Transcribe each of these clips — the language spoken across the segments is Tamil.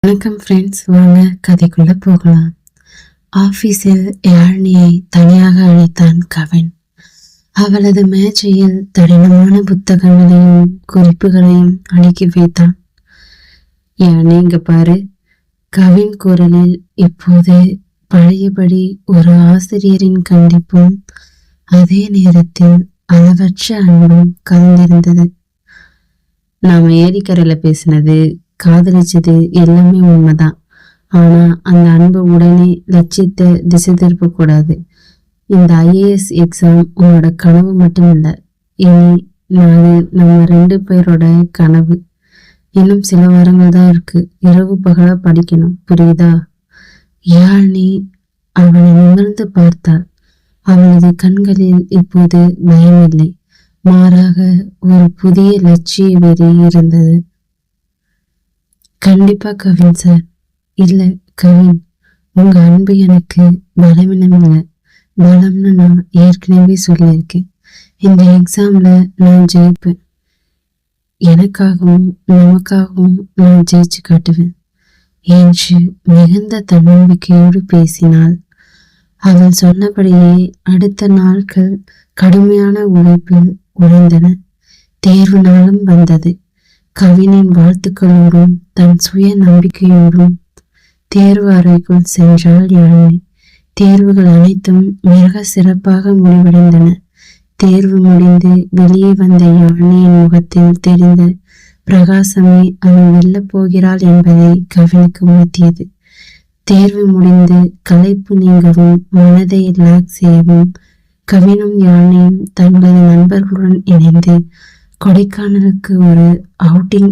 வணக்கம் ஃப்ரெண்ட்ஸ், வாங்க கதைக்குள்ள போகலாம். ஆபீஸில் யாழ்னியை தனியாக அழைத்தான் கவின். அவளது மேஜையில் தடினமான புத்தகங்களையும் குறிப்புகளையும் அடுக்கி வைத்தான். யாழ்னி, இங்க பாரு. கவின் குரலில் இப்போது பழையபடி ஒரு ஆசிரியரின் கண்டிப்பும் அதே நேரத்தில் அளவற்ற அன்பும் கலந்திருந்தது. நாம ஏரிக்கரையில பேசினது, காதலிச்சது எல்லாமே உண்மைதான். ஆனா அந்த அன்பு உடனே லட்சியத்தை திசை திருப்ப கூடாது. இந்த IAS எக்ஸாம் உன்னோட கனவு மட்டும் இல்ல, இனி நம்ம 2 பேரோட கனவு. இன்னும் சில வாரங்கள் தான் இருக்கு. இரவு பகலா படிக்கணும், புரியுதா? யாழ்னி அவனை நிமிர்ந்து பார்த்தாள். அவளது கண்களில் இப்போது பயமில்லை, மாறாக ஒரு புதிய லட்சிய வெறி இருந்தது. கண்டிப்பா கவின் சார். இல்ல கவின், உங்க அன்பு எனக்கு பலவீனம் இல்லை, பலம்னு நான் ஏற்கனவே சொல்லியிருக்கேன். இந்த எக்ஸாம்ல நான் ஜெயிப்பேன். எனக்காகவும் நமக்காகவும் நான் ஜெயிச்சு காட்டுவேன் என்று மிகுந்த தன்னம்பிக்கையோடு பேசினாள். அவள் சொன்னபடியே அடுத்த நாட்கள் கடுமையான உழைப்பில் உழைந்தன. தேர்வு நாளும் வந்தது. கவினின் வாழ்த்துக்களோடும் தன் சுய நம்பிக்கையோடும் தேர்வு அறைக்குள் சென்றாள் யாழ்னி. தேர்வுகள் அனைத்தும் மிக சிறப்பாக முடிவடைந்தன. தேர்வு முடிந்து வெளியே வந்த யாழ்னியின் முகத்தில் தெரிந்த பிரகாசமே அவள் வெல்லப் போகிறாள் என்பதை கவினுக்கு உணர்த்தியது. தேர்வு முடிந்து களைப்பு நீங்கவும் மனதை ரிலாக்ஸ் செய்யவும் கவினும் யாழ்னியும் தங்களது நண்பர்களுடன் இணைந்து கொடைக்கானலுக்கு ஒரு அவுட்டிங்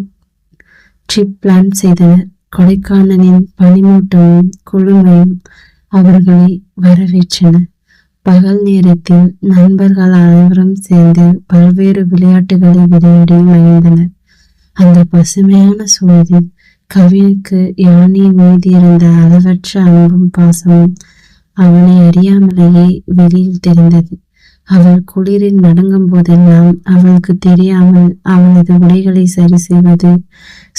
ட்ரிப் பிளான் செய்தனர். கொடைக்கானலின் பனிமூட்டமும் குளுமையும் அவர்களை வரவேற்றன. பகல் நேரத்தில் நண்பர்கள் அனைவரும் சேர்ந்து பல்வேறு விளையாட்டுகளை விளையாடி மகிழ்ந்தனர். அந்த பசுமையான சூழலில் கவினுக்கு யாழ்னியின் மீது இருந்த அளவற்ற அன்பும் பாசமும் அவனை அறியாமலேயே வெளியில் தெரிந்தது. அவள் குளிரில் நடுங்கும் போதெல்லாம் அவளுக்கு தெரியாமல் அவளது உடைகளை சரி செய்வது,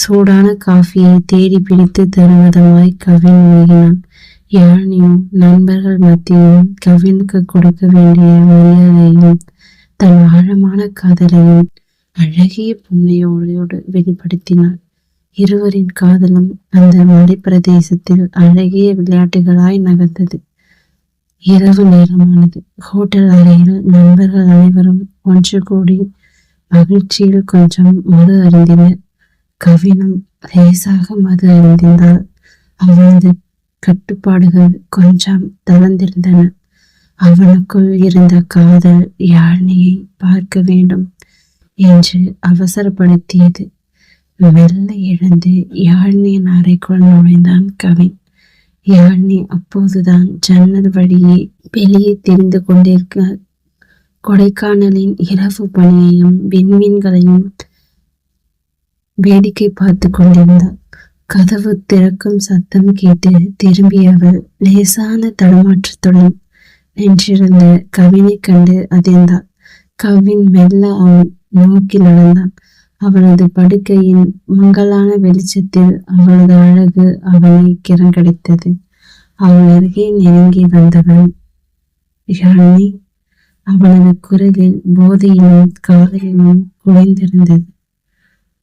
சூடான காஃபியை தேடி பிடித்து தருவதுமாய் கவின் உருகினான். யாழ்னியும் நண்பர்கள் மத்தியிலும் கவினுக்கு கொடுக்க வேண்டிய மரியாதையும் தன் ஆழமான காதலையும் அழகிய புன்னையோடு வெளிப்படுத்தினாள். இருவரின் காதலும் அந்த மலை பிரதேசத்தில் அழகிய விளையாட்டுகளாய் நகர்ந்தது. இரவு நேரமானது. ஹோட்டல் அறையில் நண்பர்கள் அனைவரும் ஒன்று கூடி மகிழ்ச்சியில் கொஞ்சம் மது அருந்தினர். கவினும் லேசாக மது அருந்தினாள். அவளது கட்டுப்பாடுகள் கொஞ்சம் தளர்ந்திருந்தன. அவனுக்குள் இருந்த காதல் யாழ்னியை பார்க்க வேண்டும் என்று அவசரப்படுத்தியது. மெல்ல எழுந்து யாழ்னியின் அறைக்குள் நுழைந்தான் கவின். யாழ்னி அப்போதுதான் ஜன்னல் வழியே வெளியே தெரிந்து கொண்டிருக்க கொடைக்கானலின் இரவு பனியையும் விண்மீன்களையும் வேடிக்கை பார்த்து கொண்டிருந்தாள். கதவு திறக்கும் சத்தம் கேட்டு திரும்பியவள் லேசான தடுமாற்றத்துடன் நின்றிருந்த கவினை கண்டு அதிர்ந்தாள். கவின் மெல்ல அவன் நோக்கி நடந்தான். அவளது படுக்கையின் மங்கலான வெளிச்சத்தில் அவளது அழகு அவனை கிரங்கடித்தது. அவள் அருகே நெருங்கி வந்தவன், யாழ்னி. அவளது குரலில் போதையிலும் காதலிலும் குறைந்திருந்தது.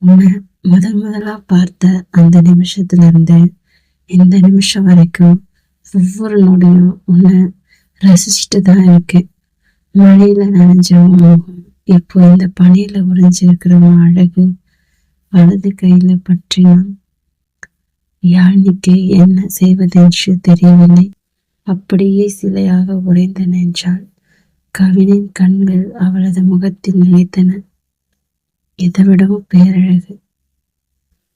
உன்னை முதலா பார்த்த அந்த நிமிஷத்துல இருந்து இந்த நிமிஷம் வரைக்கும் ஒவ்வொரு நொடியும் உன்னை ரசிச்சுட்டு தான் இருக்கேன். மழையில நனைஞ்ச முகம் இப்போ இந்த பனியில உறைஞ்சிருக்கிற அழகு வலது கையில பற்றினான். யாழ்னிக்கு என்ன செய்வதென்று தெரியவில்லை. அப்படியே சிலையாக உறைந்து நின்றாள். கவினின் கண்கள் அவளது முகத்தில் நிலைத்தன. இதைவிடவும் பேரழகு.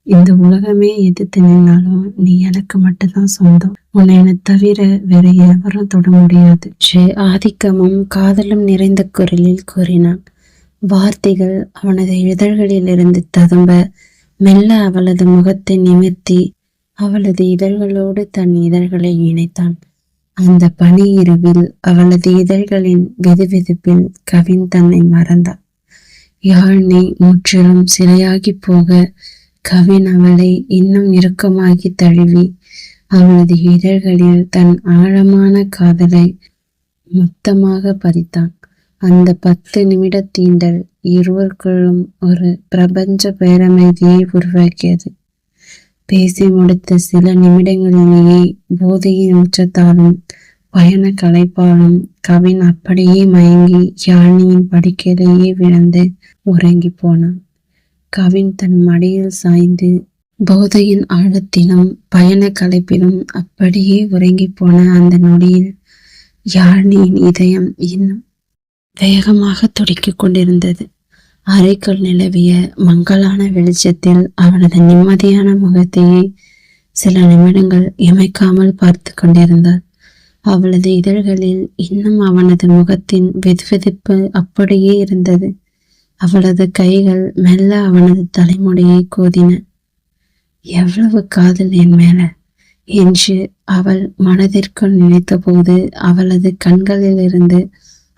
இந்த உலகமே எதிர்த்து நின்னாலும் நீ எனக்கு மட்டும்தான் சொந்தம். உன்னை என்னை தவிர வேற எவரும் தொட முடியாது. ஆதிக்கமும் காதலும் நிறைந்த குரலில் கூறினான். வார்த்தைகள் அவனது இதழ்களில் இருந்து ததும்ப மெல்ல அவளது முகத்தை நிமிர்த்தி அவளது இதழ்களோடு தன் இதழ்களை இணைத்தான். அந்த பனி இரவில் அவளது இதழ்களின் வெதுவெதுப்பில் கவின் தன்னை மறந்தாள். யாழ்னி முற்றிலும் சிலையாகி போக கவின் அவளை இன்னும் இறுக்கமாகி தழுவி அவளது இதழ்களில் தன் ஆழமான காதலை மொத்தமாக பறித்தான். அந்த 10 நிமிட தீண்டல் இருவருக்குள்ளும் ஒரு பிரபஞ்ச பேரமைதியை உருவாக்கியது. பேசி முடித்த சில நிமிடங்களிலேயே போதையின் உச்சத்தாலும் பயண களைப்பாலும் கவின் அப்படியே மயங்கி யாழ்னியின் படுக்கையிலேயே விழுந்து உறங்கி போனான். கவின் தன் மடியில் சாய்ந்து போதையின் ஆழத்திலும் பயண களைப்பிலும் அப்படியே உறங்கி போன அந்த நொடியில் யாழ்னியின் இதயம் இன்னும் வேகமாக துடிக்கிக் கொண்டிருந்தது. அறைக்குள் நிலவிய மங்கலான வெளிச்சத்தில் அவனது நிம்மதியான முகத்தையே சில நிமிடங்கள் இமைக்காமல் பார்த்து கொண்டிருந்தாள். அவளது இதழ்களில் இன்னும் அவனது முகத்தின் வெதுவெதுப்பு அப்படியே இருந்தது. அவளது கைகள் மெல்ல அவனது தலைமுடியை கோதின. எவ்வளவு காதல் என் மேல என்று அவள் மனதிற்குள் நினைத்த போது அவளது கண்களிலிருந்து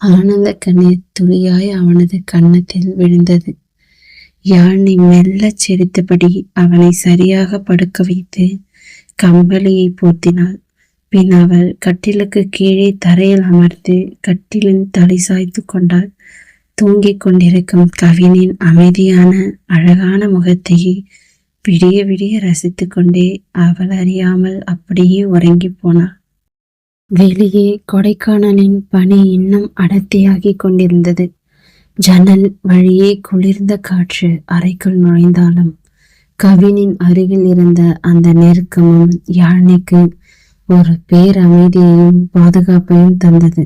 ஆனந்த கண்ணீர் துளியாய் அவனது கன்னத்தில் விழுந்தது. யாழ்னி மெல்ல சிரித்தபடி அவனை சரியாக படுக்க வைத்து கம்பளியை போர்த்தினாள். பின் அவள் கட்டிலுக்கு கீழே தரையில் அமர்ந்து கட்டிலின் தலை சாய்த்து கொண்டாள். தூங்கிக் கொண்டிருக்கும் கவினின் அமைதியான அழகான முகத்தையே விடிய விடிய ரசித்து கொண்டே அவள் அறியாமல் அப்படியே உறங்கி போனாள். வெளியே கொடைக்கானலின் பனி இன்னும் அடர்த்தியாகி கொண்டிருந்தது. ஜன்னல் வழியே குளிர்ந்த காற்று அறைக்குள் நுழைந்தாலும் கவினின் அருகில் இருந்த அந்த நெருக்கமும் யாழ்னிக்கு ஒரு பேரமைதியையும் பாதுகாப்பையும் தந்தது.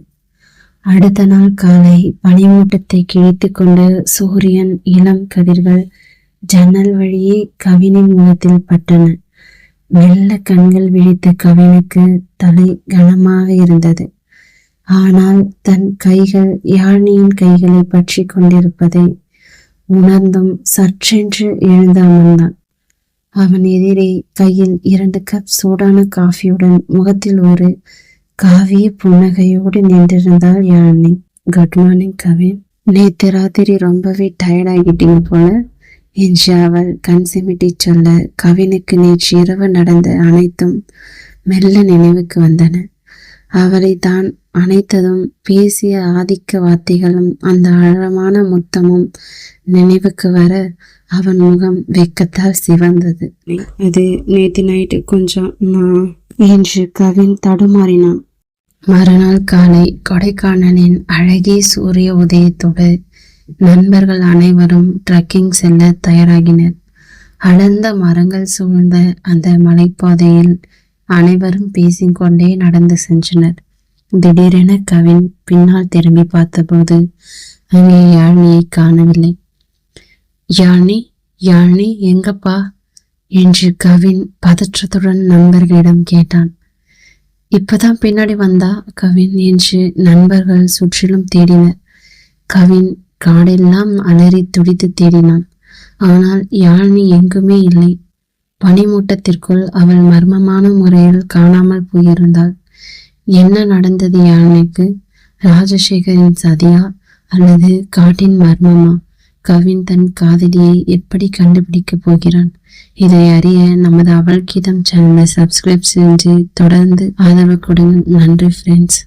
அடுத்த நாள் காலை பனிமூட்டத்தை கிழித்து கொண்டு சூரியன் இளம் கதிர்கள் ஜன்னல் வழியே கவினின் முகத்தில் பட்டன. மெல்ல கண்கள் விழித்த கவினுக்கு தலை கனமாக இருந்தது. ஆனால் தன் கைகள் யாழ்னியின் கைகளை பற்றி கொண்டிருப்பதை உணர்ந்தும் சற்றென்று எழுந்து அமர்ந்தான். அவன் எதிரே கையில் 2 கப் சூடான காஃபியுடன் முகத்தில் ஒரு காவிய புன்னகையோடு நின்றிருந்தாள் யாழ்னி. குட் மார்னிங் கவின், நேற்று ராத்திரி ரொம்பவே டயர்ட் ஆகிட்டீங்க போல என்று அவள் கண் சிமிட்டி சொல்ல கவினுக்கு நேற்று இரவு நடந்த அனைத்தும் மெல்ல நினைவுக்கு வந்தன. அவளை தான் அனைத்ததும் பேசிய ஆதிக்க வார்த்தைகளும் அந்த ஆழமான முத்தமும் நினைவுக்கு வர அவன் முகம் வெக்கத்தால் சிவந்தது. அது நேற்று நைட்டு கொஞ்சம் என்று கவின் தடுமாறினான். மறுநாள் காலை கொடைக்கானலின் அழகிய சூரிய உதயத்தோடு நண்பர்கள் அனைவரும் ட்ரெக்கிங் செல்ல தயாராகினர். அடர்ந்த மரங்கள் சூழ்ந்த அந்த மலைப்பாதையில் அனைவரும் பேசிக்கொண்டே நடந்து சென்றனர். திடீரென கவின் பின்னால் திரும்பி பார்த்தபோது அங்கே யாழ்னியை காணவில்லை. யாழ்னி, யாழ்னி எங்கப்பா என்று கவின் பதற்றத்துடன் நண்பர்களிடம் கேட்டான். இப்பதான் பின்னாடி வந்தா கவின் என்று நண்பர்கள் சுற்றிலும் தேடினர். கவின் காடெல்லாம் அலறி துடித்து தேடினான். ஆனால் யாழ்னி எங்குமே இல்லை. பனிமூட்டத்திற்குள் அவள் மர்மமான முறையில் காணாமல் போயிருந்தாள். என்ன நடந்தது யாழ்னிக்கு? ராஜசேகரின் சதியா அல்லது காட்டின் மர்மமா? கவின் தன் காதலியை எப்படி கண்டுபிடிக்கப் போகிறான்? இதை அறிய நமது அவள் கீதம் சேனலை சப்ஸ்கிரைப் செஞ்சு தொடர்ந்து ஆதரவு கொடுங்க. நன்றி ஃப்ரெண்ட்ஸ்.